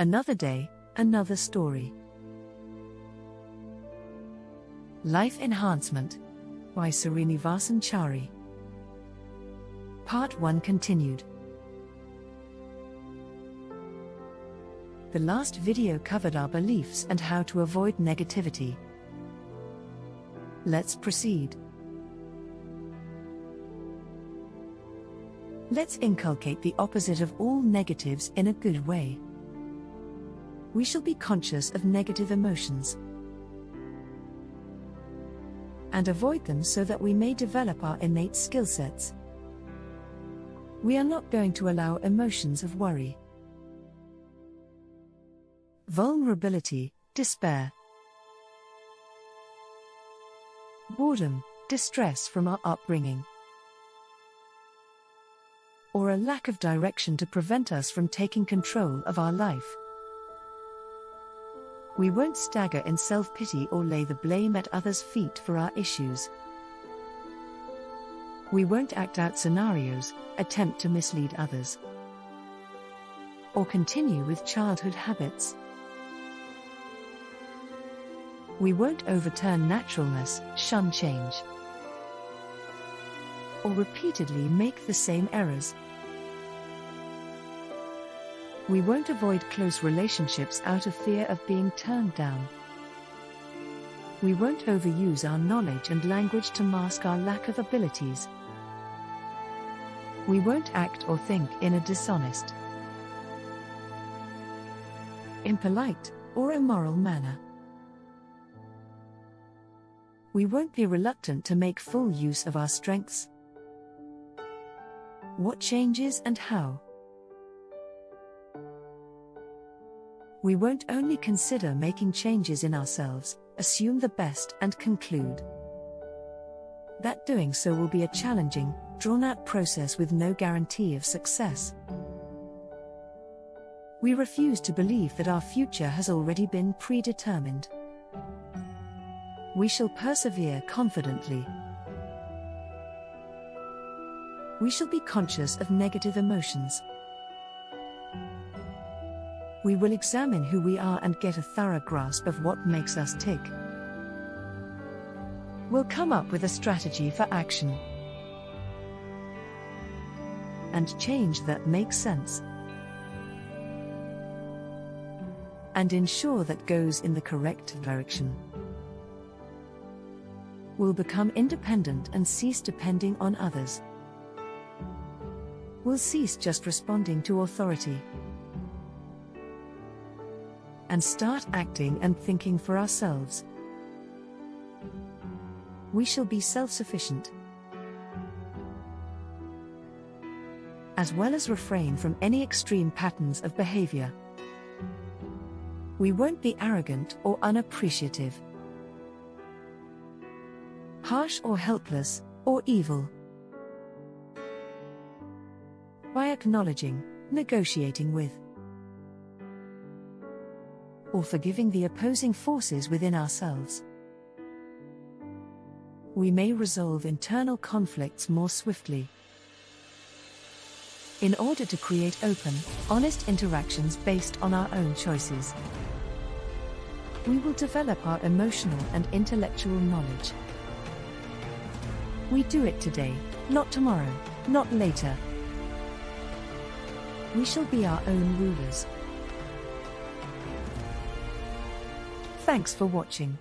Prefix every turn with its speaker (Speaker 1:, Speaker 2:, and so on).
Speaker 1: Another day, another story. Life Enhancement by Srinivasan Chari. Part 1 continued. The last video covered our beliefs and how to avoid negativity. Let's proceed. Let's inculcate the opposite of all negatives in a good way. We shall be conscious of negative emotions and avoid them so that we may develop our innate skill sets. We are not going to allow emotions of worry, vulnerability, despair, boredom, distress from our upbringing, or a lack of direction to prevent us from taking control of our life. We won't stagger in self-pity or lay the blame at others' feet for our issues. We won't act out scenarios, attempt to mislead others, or continue with childhood habits. We won't overturn naturalness, shun change, or repeatedly make the same errors. We won't avoid close relationships out of fear of being turned down. We won't overuse our knowledge and language to mask our lack of abilities. We won't act or think in a dishonest, impolite, or immoral manner. We won't be reluctant to make full use of our strengths. What changes and how? We won't only consider making changes in ourselves, assume the best and conclude that doing so will be a challenging, drawn-out process with no guarantee of success. We refuse to believe that our future has already been predetermined. We shall persevere confidently. We shall be conscious of negative emotions. We will examine who we are and get a thorough grasp of what makes us tick. We'll come up with a strategy for action and change that makes sense and ensure that goes in the correct direction. We'll become independent and cease depending on others. We'll cease just responding to authority and start acting and thinking for ourselves. We shall be self-sufficient, as well as refrain from any extreme patterns of behavior. We won't be arrogant or unappreciative, harsh or helpless, or evil. By acknowledging, negotiating with, or forgiving the opposing forces within ourselves, we may resolve internal conflicts more swiftly. In order to create open, honest interactions based on our own choices, we will develop our emotional and intellectual knowledge. We do it today, not tomorrow, not later. We shall be our own rulers. Thanks for watching.